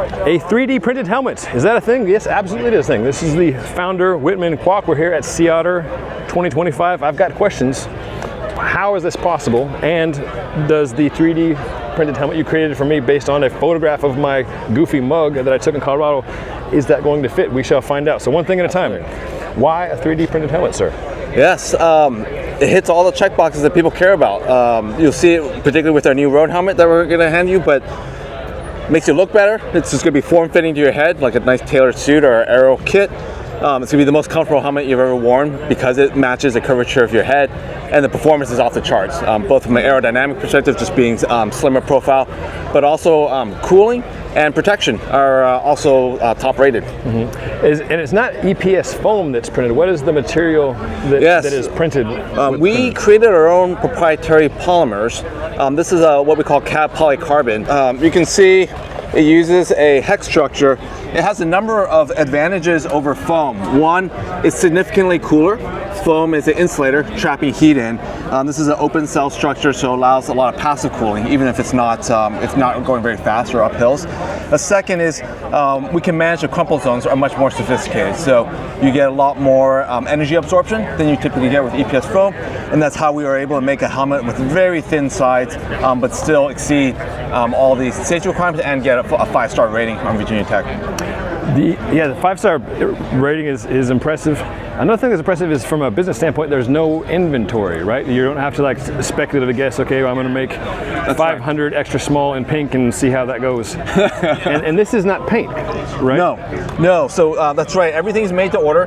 A 3D printed helmet, is that a thing? Yes, absolutely it is a thing. This is the founder, Whitman Kwok. We're here at Sea Otter 2025. I've got questions. How is this possible? And does the 3D printed helmet you created for me based on a photograph of my goofy mug that I took in Colorado, is that going to fit? We shall find out. So one thing at a time. Why a 3D printed helmet, sir? Yes, it hits all the check boxes that people care about. You'll see it particularly with our new Rhoan helmet that we're going to hand you, but makes you look better. It's just going to be form-fitting to your head, like a nice tailored suit or aero kit. It's going to be the most comfortable helmet you've ever worn because it matches the curvature of your head, and the performance is off the charts, both from an aerodynamic perspective, just being slimmer profile, but also cooling and protection are also top rated. Mm-hmm. And it's not EPS foam that's printed. What is the material that is printed? We created our own proprietary polymers. This is what we call KAV polycarbon. You can see it uses a hex structure. It has a number of advantages over foam. One, it's significantly cooler. Foam is an insulator, trapping heat in. This is an open cell structure, so it allows a lot of passive cooling, even if it's not going very fast or up hills. A second is we can manage the crumple zones are much more sophisticated. So you get a lot more energy absorption than you typically get with EPS foam, and that's how we were able to make a helmet with very thin sides, but still exceed all these safety requirements and get a 5-star rating on Virginia Tech. The 5-star rating is impressive. Another thing that's impressive is from a business standpoint, there's no inventory, right? You don't have to like speculatively guess, okay, well, I'm going to make 500 extra small in pink and see how that goes. and this is not paint, right? No. So that's right. Everything's made to order.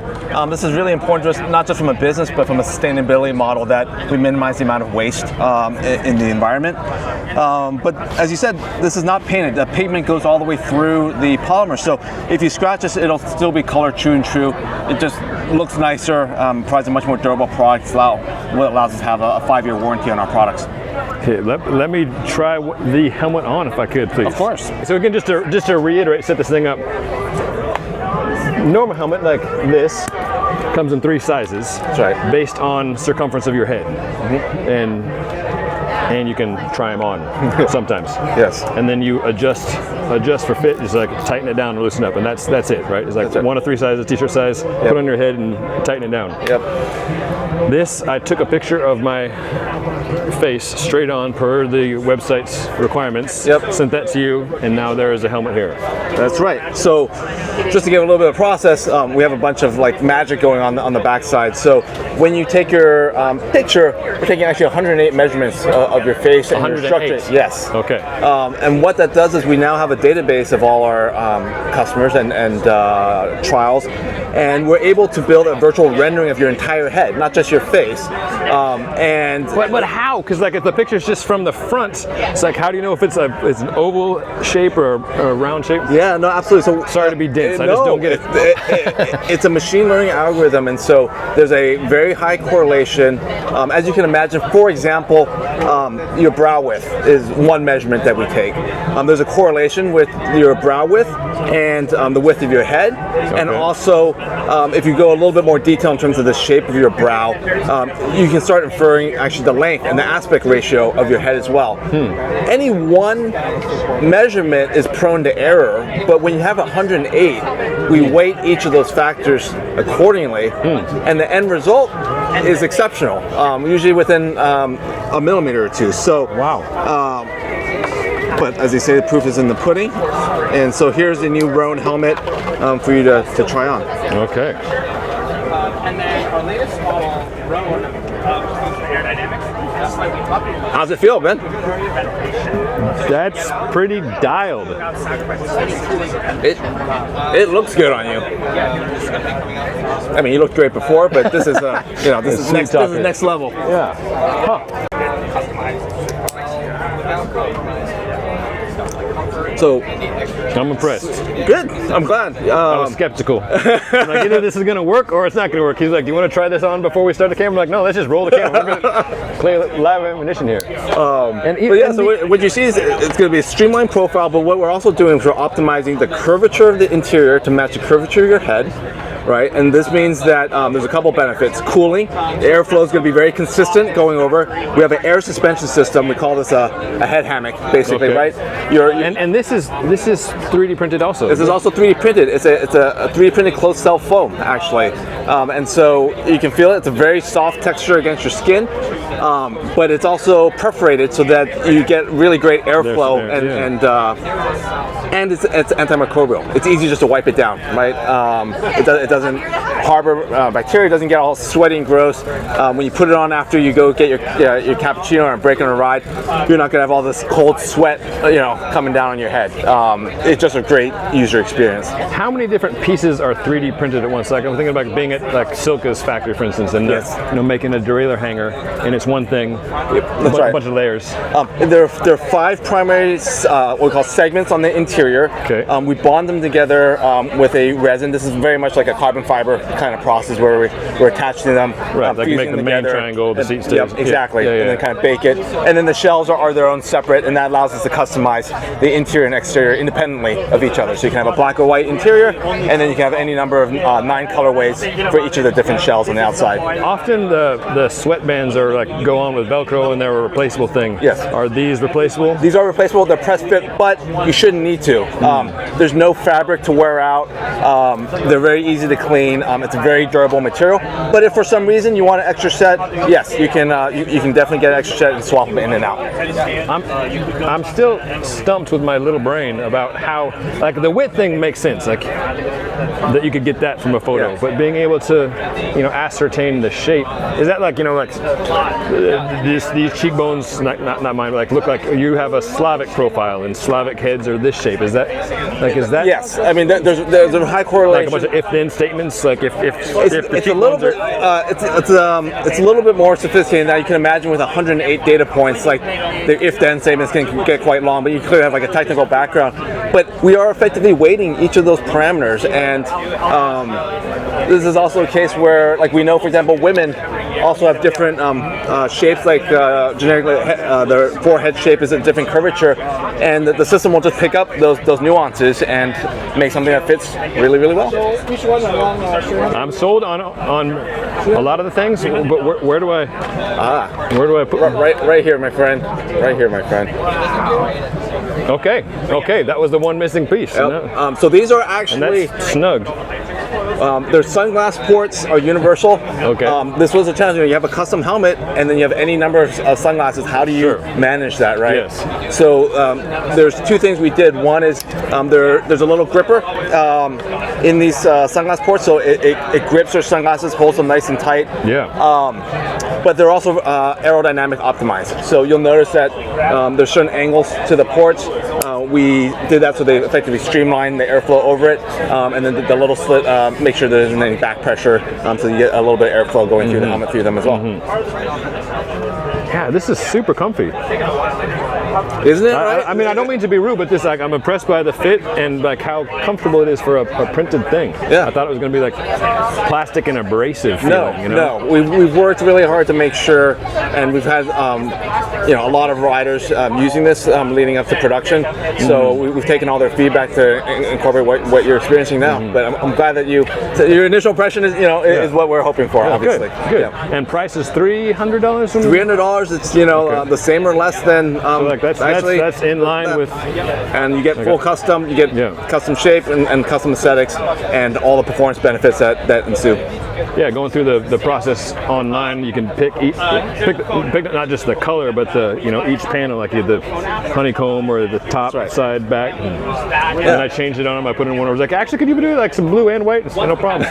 This is really important, not just from a business, but from a sustainability model that we minimize the amount of waste in the environment. But as you said, this is not painted. The pigment goes all the way through the polymer. So if you scratch this, it'll still be color true and true. It just looks nicer, provides a much more durable product, what allows us to have a 5-year warranty on our products. Okay, let me try the helmet on if I could, please. Of course. So again, just to reiterate, set this thing up. Normal helmet like this comes in 3 sizes. That's right. Based on circumference of your head. Mm-hmm. And you can try them on sometimes. Yes. And then you adjust for fit, just like tighten it down or loosen up, and that's it, right? It's like 1 of 3 sizes, t-shirt size, put it on your head and tighten it down. Yep. This, I took a picture of my face straight on per the website's requirements. Yep. Sent that to you, and now there is a helmet here. That's right. So just to give a little bit of process, we have a bunch of like magic going on the backside. So when you take your picture, we're taking actually 108 measurements of your face and your structure. Yes. Okay. And what that does is we now have a database of all our customers and trials, and we're able to build a virtual rendering of your entire head, not just your face. But how? Because like if the picture's just from the front, it's like how do you know if it's an oval shape or a round shape? Yeah, no, absolutely. So sorry to be dense. I just don't get it. It's a machine learning algorithm, and so there's a very high correlation. As you can imagine, for example, your brow width is one measurement that we take. There's a correlation with your brow width and the width of your head, and also if you go a little bit more detail in terms of the shape of your brow, you can start inferring actually the length and the aspect ratio of your head as well. Any one measurement is prone to error, but when you have 108, we weight each of those factors accordingly, and the end result is exceptional, usually within a millimeter or two. So wow. But as they say, the proof is in the pudding. And so here's the new Rhoan helmet for you to try on. Okay. And then our latest model, Rhoan, aerodynamics, slightly updated. How's it feel, Ben? That's pretty dialed. It looks good on you. I mean, you looked great before, but this is this is next level. Yeah. Huh. So I'm impressed. Good. I'm glad. I was skeptical. I'm like, either this is going to work or it's not going to work. He's like, do you want to try this on before we start the camera? I'm like, no, let's just roll the camera. We're going to play live ammunition here. So what you see is it's going to be a streamlined profile, but what we're also doing is we're optimizing the curvature of the interior to match the curvature of your head. right? And this means that there's a couple benefits. Cooling, the airflow is going to be very consistent going over. We have an air suspension system. We call this a head hammock, basically, Okay. right? And this is 3D printed also. This is also 3D printed. It's a 3D printed closed cell foam, actually, and so you can feel it. It's a very soft texture against your skin, but it's also perforated so that you get really great airflow and it's antimicrobial. It's easy just to wipe it down, right? It doesn't harbor bacteria. It doesn't get all sweaty and gross. When you put it on after you go get your cappuccino or break on a ride, you're not gonna have all this cold sweat, coming down on your head. It's just a great user experience. How many different pieces are 3D printed at once? Like I'm thinking about being at like Silka's factory, for instance, and making a derailleur hanger, and it's one thing, a bunch of layers. There are 5 primary what we call segments on the interior. Okay. We bond them together with a resin. This is very much like a carbon fiber kind of process where we're attaching them. Right, like fusing make the them main together. triangle, the seat stays. Yep, exactly. Yeah. And then kind of bake it. And then the shells are their own separate, and that allows us to customize the interior and exterior independently of each other. So you can have a black or white interior, and then you can have any number of 9 colorways for each of the different shells on the outside. Often the sweatbands are like go on with Velcro and they're a replaceable thing. Yes. Are these replaceable? These are replaceable. They're press fit, but you shouldn't need to. There's no fabric to wear out. They're very easy to clean. It's a very durable material. But if for some reason you want an extra set, yes, you can definitely get an extra set and swap them in and out. I'm still stumped with my little brain about how, like, the width thing makes sense, like that you could get that from a photo, Yes. but being able to, ascertain the shape, is that like, these cheekbones, not mine, but like look like you have a Slavic profile and Slavic heads are this shape. Is that? Yes, I mean there's a high correlation. Like a bunch of if-then statements, like if the It's a little cheekbones bit. It's a little bit more sophisticated now. You can imagine with 108 data points, like the if-then statements can get quite long, but you clearly have like a technical background. But we are effectively weighting each of those parameters, and this is also a case where, like, we know, for example, women also have different shapes. Like generically, their forehead shape is a different curvature, and the system will just pick up those nuances and make something that fits really, really well. I'm sold on a lot of the things, but where do I put them? Right here, my friend. Right here, my friend. Okay, that was the one missing piece. Yep. So these are And actually that's snug. their sunglass ports are universal. Okay. This was a challenge. You have a custom helmet, and then you have any number of sunglasses. How do you manage that, right? Yes. So there's 2 things we did. One is there's a little gripper in these sunglass ports, so it grips your sunglasses, holds them nice and tight. Yeah. But they're also aerodynamic optimized. So you'll notice that there's certain angles to the ports. We did that so they effectively streamline the airflow over it, and then the little slit make sure there isn't any back pressure, so you get a little bit of airflow going through the helmet through them as well. Yeah, this is super comfy. Isn't it? Right? I mean, I don't mean to be rude, but I'm impressed by the fit and like how comfortable it is for a printed thing. Yeah. I thought it was going to be like plastic and abrasive feeling. No. We've worked really hard to make sure, and we've had a lot of riders using this leading up to production. So we've taken all their feedback to incorporate what you're experiencing now. But I'm glad that your initial impression is is what we're hoping for. Obviously. Good. Yeah. And price is $300. $300. It's the same or less than. That's in line with. And you get full custom. You get custom shape and custom aesthetics, and all the performance benefits that ensue. Yeah, going through the process online, you can pick not just the color, but each panel, like the honeycomb or the top, side, back. And then I changed it on them. I put in one. I was like, actually, could you do like some blue and white? No problem.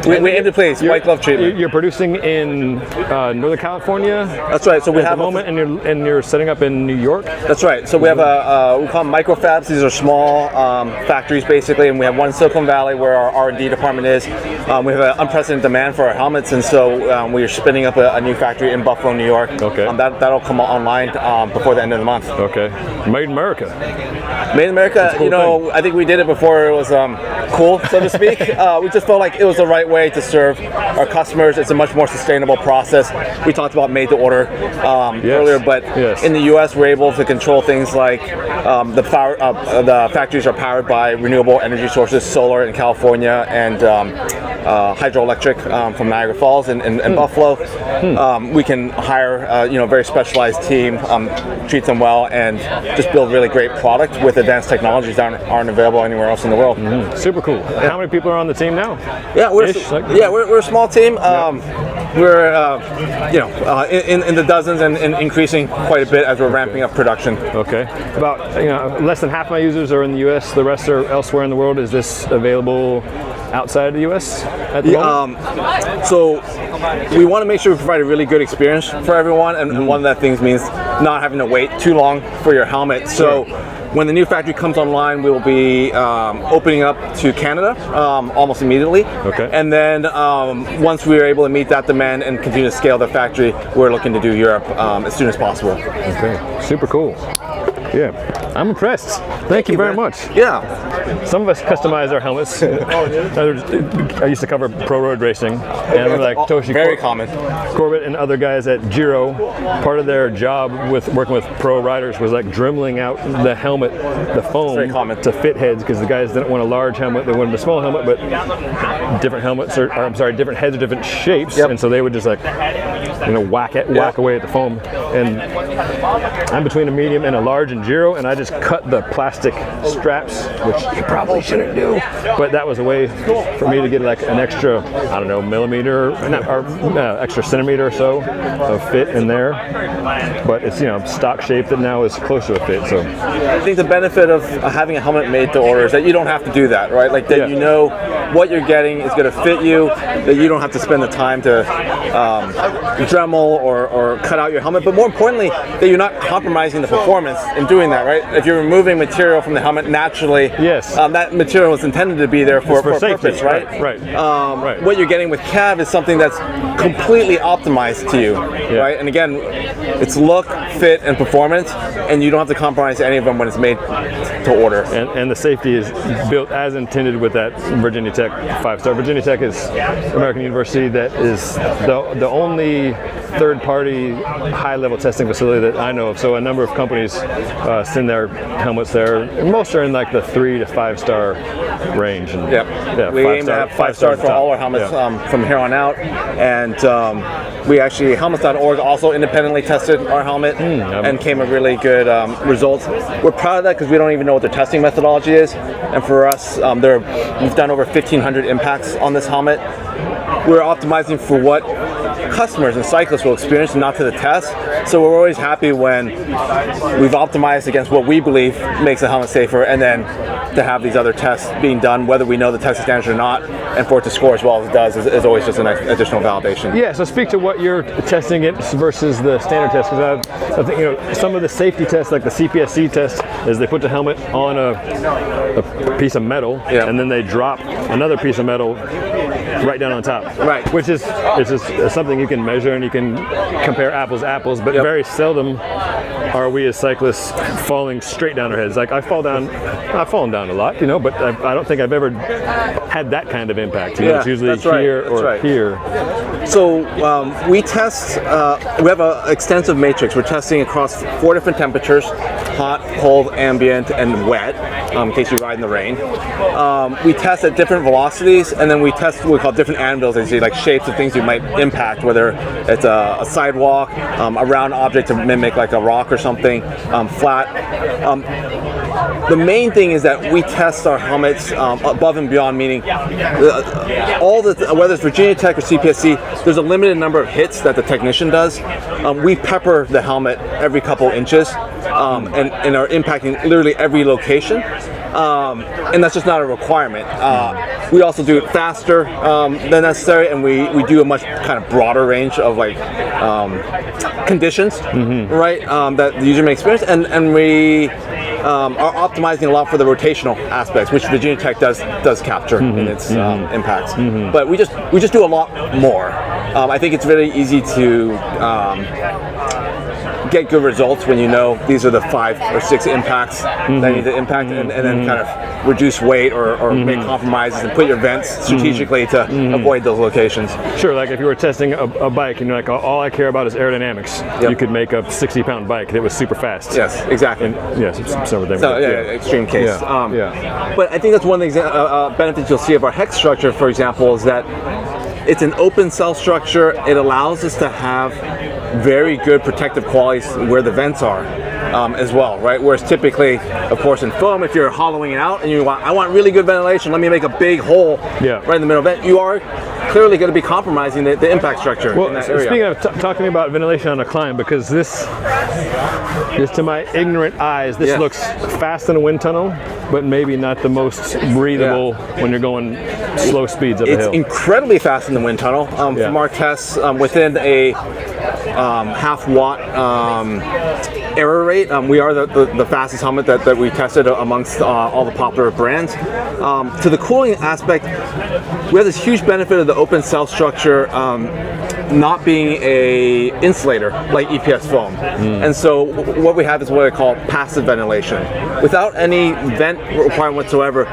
we aim to place white glove treatment. You're producing in Northern California. That's right. So we have at the moment, and you're setting up in New York. That's right. So we have we call them microfabs. These are small factories basically, and we have one in Silicon Valley where our R&D department is. We have an unprecedented demand for our helmets, and so we are spinning up a new factory in Buffalo, New York. Okay. That'll come online before the end of the month. Okay. Made in America. Made in America, cool you know, thing. I think we did it before it was cool, so to speak. We just felt like it was the right way to serve our customers. It's a much more sustainable process. We talked about made to order earlier, but in the U.S. we're able to control things like the factories are powered by renewable energy sources, solar in California and hydroelectric from Niagara Falls and Buffalo. We can hire a very specialized team, treat them well, and just build really great product with advanced technologies that aren't available anywhere else in the world. Super cool. How many people are on the team now? Yeah, we're a small team. We're in the dozens and increasing quite a bit as we're ramping up production. Okay. About less than half my users are in the U.S. The rest are elsewhere in the world. Is this available outside of the U.S. at the moment? So we want to make sure we provide a really good experience for everyone, and one of that things means not having to wait too long for your helmet. So when the new factory comes online, we will be opening up to Canada almost immediately. Okay. And then once we are able to meet that demand and continue to scale the factory, we're looking to do Europe as soon as possible. Okay. Super cool. Yeah, I'm impressed. Thank you very much. Yeah. Some of us customize our helmets. I used to cover pro road racing, and we're like Toshi Very common. Corbett and other guys at Giro. Part of their job with working with pro riders was like dremeling out the helmet, the foam, very common. to fit heads, because the guys didn't want a large helmet, they wanted a small helmet, but different helmets or different heads are different shapes, and so they would just like whack away at the foam. And I'm between a medium and a large in Giro, and I just cut the plastic straps, which you probably shouldn't do, but that was a way for me to get like an extra, I don't know, millimeter or extra centimeter or so of fit in there. But it's stock shape that now is close to a fit. So I think the benefit of having a helmet made to order is that you don't have to do that, right? Like that you know what you're getting is going to fit you, that you don't have to spend the time to Dremel or cut out your helmet, but more importantly, that you're not compromising the performance in doing that, right? If you're removing material from the helmet naturally, that material is intended to be there for a purpose, right? Right. What you're getting with KAV is something that's completely optimized to you, right? And again, it's look, fit, and performance, and you don't have to compromise any of them when it's made to order. And the safety is built as intended with that Virginia Tech 5-star. Virginia Tech is American university that is the only third-party high-level testing facility that I know of. So a number of companies send their helmets there. And most are in like the 3 to 5-star range. And we aim to have 5 stars for all our helmets from here on out. And we actually, helmets.org also independently tested our helmet and came with really good results. We're proud of that because we don't even know what their testing methodology is. And for us, we've done over 1,500 impacts on this helmet. We're optimizing for what customers and cyclists will experience, not to the test. So we're always happy when we've optimized against what we believe makes the helmet safer, and then to have these other tests being done, whether we know the testing standards or not, and for it to score as well as it does is always just an additional validation. Yeah, so speak to what you're testing it versus the standard test, because I think some of the safety tests, like the CPSC test, is they put the helmet on a piece of metal, and then they drop another piece of metal right down on top. Right. Which is just something you can measure and you can compare apples to apples, but very seldom are we as cyclists falling straight down our heads. Like I've fallen down a lot, but I don't think I've ever had that kind of impact. It's usually here or here. So we test, we have an extensive matrix. We're testing across 4 different temperatures: hot, cold, ambient, and wet, in case you ride in the rain. We test at different velocities, and then we test what we call different anvils, as you see, like shapes of things you might impact, whether it's a sidewalk, a round object to mimic like a rock or something, flat. The main thing is that we test our helmets above and beyond, meaning whether it's Virginia Tech or CPSC, there's a limited number of hits that the technician does. We pepper the helmet every couple inches and are impacting literally every location. And that's just not a requirement. We also do it faster than necessary, and we do a much kind of broader range of like conditions, right, that the user may experience, and we are optimizing a lot for the rotational aspects, which Virginia Tech does capture in its impacts. But we just do a lot more. I think it's very easy to get good results when you know these are the 5 or 6 impacts that you need to impact, and then kind of reduce weight or make compromises and put your vents strategically to avoid those locations. Sure, like if you were testing a bike and you're like, all I care about is aerodynamics, you could make a 60-pound bike that was super fast. Yes, exactly. Yes, some of them. So, extreme case. But I think that's one of the benefits you'll see of our hex structure, for example, is that it's an open cell structure. It allows us to have very good protective qualities where the vents are as well, right? Whereas typically, of course, in foam, if you're hollowing it out and I want really good ventilation, let me make a big hole right in the middle of it, you are clearly going to be compromising the impact structure in that area. Speaking of talking about ventilation on a climb, because this, just to my ignorant eyes, this looks fast in a wind tunnel, but maybe not the most breathable when you're going slow speeds up a hill. It's incredibly fast in the wind tunnel. From our tests, within a half watt error rate, we are the fastest helmet that we tested amongst all the popular brands. To the cooling aspect, we have this huge benefit of the open cell structure not being a insulator like EPS foam. And so what we have is what I call passive ventilation. Without any vent requirement whatsoever,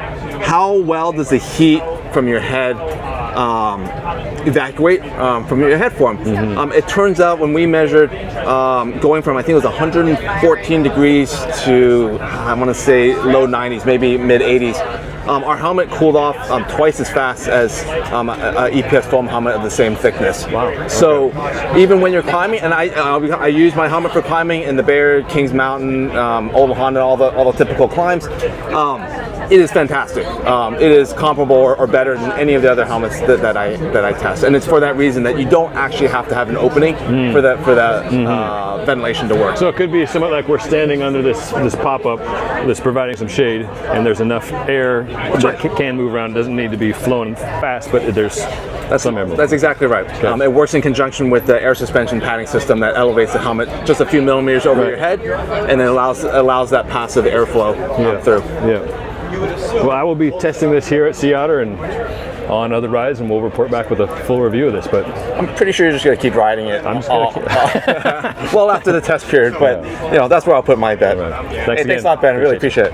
how well does the heat from your head evacuate from your head form? It turns out when we measured going from, I think it was 114 degrees to, I want to say low 90s, maybe mid 80s, our helmet cooled off twice as fast as a EPS foam helmet of the same thickness. Wow. So even when you're climbing, and I use my helmet for climbing in the Bear, Kings Mountain, Old Honda, all the typical climbs. It is fantastic. It is comparable or better than any of the other helmets that I test, and it's for that reason that you don't actually have to have an opening for that ventilation to work. So it could be somewhat like we're standing under this pop-up that's providing some shade, and there's enough air that can move around. It doesn't need to be flowing fast, but there's some air movement. That's exactly right. It works in conjunction with the air suspension padding system that elevates the helmet just a few millimeters over your head, and it allows that passive airflow through. Well, I will be testing this here at Sea Otter and on other rides, and we'll report back with a full review of this. But I'm pretty sure you're just going to keep riding it. I'm just well after the test period, but that's where I'll put my bet. Right. Thanks a lot, Ben. Really appreciate it.